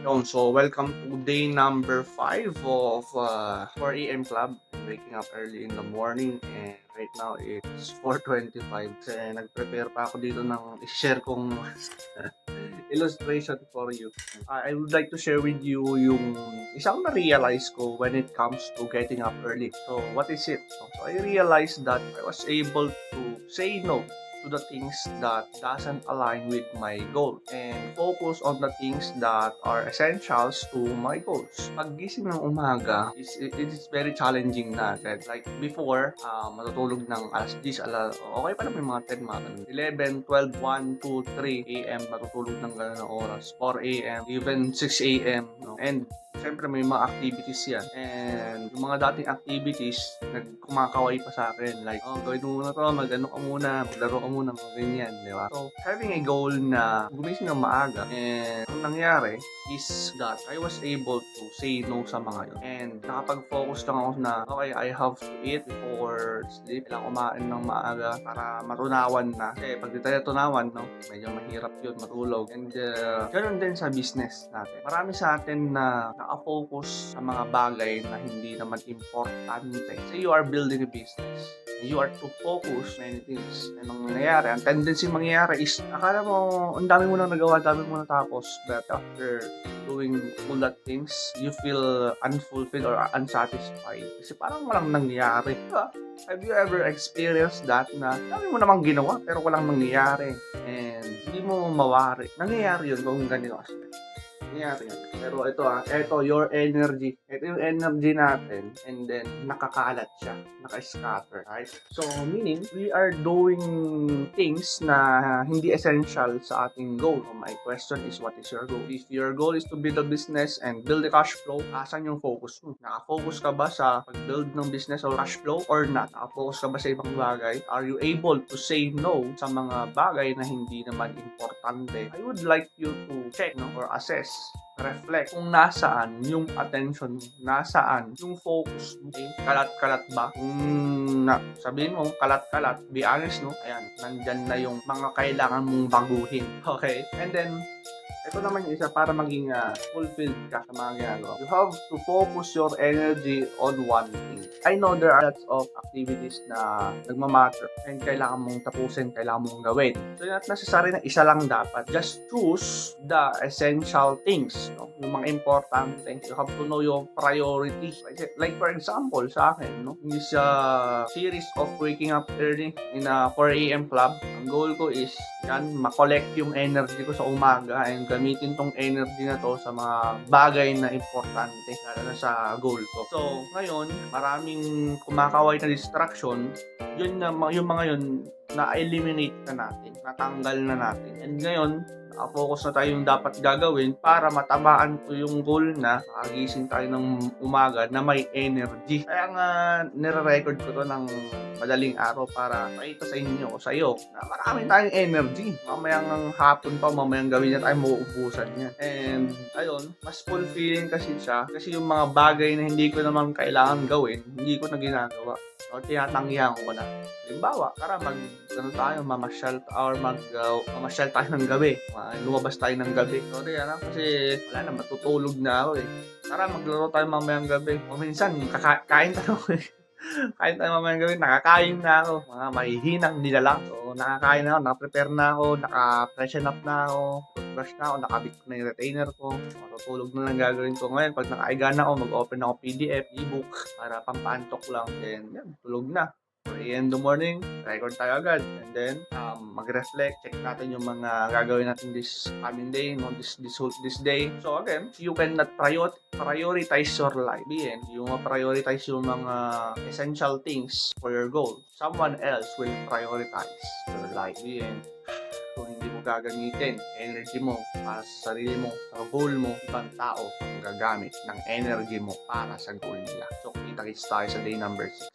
So welcome to day number 5 of 4 a.m. club. Waking up early in the morning and right now it's 4:25. Kasi nag-prepare pa ako dito ng i-share kong illustration for you. I would like to share with you yung isang na-realize ko when it comes to getting up early. So what is it? So I realized that I was able to say no to the things that doesn't align with my goal and focus on the things that are essentials to my goals. Paggising ng umaga, it is very challenging na. Like before, matutulog ng alas 10, okay pa naman yung mga 10, mga 11, 12, 1, 2, 3 a.m. matutulog ng gano'n na oras. 4 a.m., even 6 a.m. No? And siyempre may mga activities yan. And yung mga dating activities, kumakaway pa sa akin. Like, gawin mo muna to, mag-ano ka muna, maglaro ka muna, mga ganyan, di ba? So, having a goal na gumising ng maaga, and ang nangyari is that I was able to say no sa mga yun. And nakapag-focus lang ako na, okay, I have to eat before sleep. Kailangan kumain ng maaga para matunawan na. Kasi pag di tayo tunawan, no, medyo mahirap yun matulog. And ganun din sa business natin. Marami sa atin na naka-focus sa mga bagay na hindi naman importante. Say you are building a business. You are to focus many things. Anong nangyayari? Ang tendency mangyayari is, akala mo, ang dami mo nang nagawa, ang dami mo natapos. But after doing all that things, you feel unfulfilled or unsatisfied. Kasi parang walang nangyayari. Diba? Have you ever experienced that na dami mo namang ginawa pero walang nangyayari? And hindi mo mawari. Nangyayari yun kung ganito kasi. Nangyayari yun. Pero ito your energy. Ito yung energy natin and then nakakalat siya, naka-scatter, right? So, meaning, we are doing things na hindi essential sa ating goal. So, my question is, what is your goal? If your goal is to build a business and build a cash flow, asan yung focus mo? Naka-focus ka ba sa pag-build ng business or cash flow or not? Naka-focus ka ba sa ibang bagay? Are you able to say no sa mga bagay na hindi naman importante? I would like you to check, no, or assess, reflect kung nasaan yung attention mo, nasaan yung focus mo. Okay? Kalat-kalat ba? Kung sabihin mo, kalat-kalat, be honest, no? Ayan, nandyan na yung mga kailangan mong baguhin. Okay? And then, ito naman yung isa para maging fulfilled ka sa mga ginagawa. You have to focus your energy on one thing. I know there are lots of activities na nagmamatter and kailangan mong tapusin, kailangan mong gawin. So, not necessary na isa lang dapat. Just choose the essential things. No? Yung mga important things. You have to know your priorities. Like for example, sa akin, no? In this series of waking up early in a 4 a.m. club, ang goal ko is ma-collect yung energy ko sa umaga and gamitin tong energy na to sa mga bagay na importante lalo na sa goal ko. So, ngayon, maraming kumakaway na distraction, yung mga yun na-eliminate na natin, natanggal na natin. And ngayon, focus na tayo yung dapat gagawin para matabaan ko yung goal na makagising tayo ng umaga na may energy. Kaya nga, nire-record ko to ng madaling araw para makita sa inyo o sa iyo na marami tayong energy. Mamayang hapon pa, mamayang gawin na tayo, mauubusan niya. And ayun, mas fulfilling kasi siya kasi yung mga bagay na hindi ko naman kailangan gawin, hindi ko na ginagawa. O tinatanggihan ko na. Halimbawa, tara mamasyal tayo ng gabi. Lumabas tayo ng gabi. Sorry, kasi wala na, matutulog na ako eh. Tara, maglaro tayo mamayang gabi. O minsan, kain tayo eh. Kain tayo mamayang gabi, nakakain na ako. Mga mahihinang nilalang. So, nakakain na ako, nakaprepare na ako, naka-freshen up na ako, toothbrush na ako, nakabit ko na yung retainer ko. Matutulog na lang gagawin ko ngayon. Pag nakaiga na ako, mag-open ako PDF, ebook, para pampaantok lang. Then, yan, tulog na. 4 a.m. in the morning, record tayo agad. And then, mag-reflect, check natin yung mga gagawin natin this coming day, no? This day. So again, you cannot prioritize your life. You prioritize yung mga essential things for your goal. Someone else will prioritize your life. Kung hindi mo gagamitin energy mo para sa sarili mo, sa goal mo, ibang tao ang gagamit ng energy mo para sa goal nila. So, kita-kits tayo sa day number 6.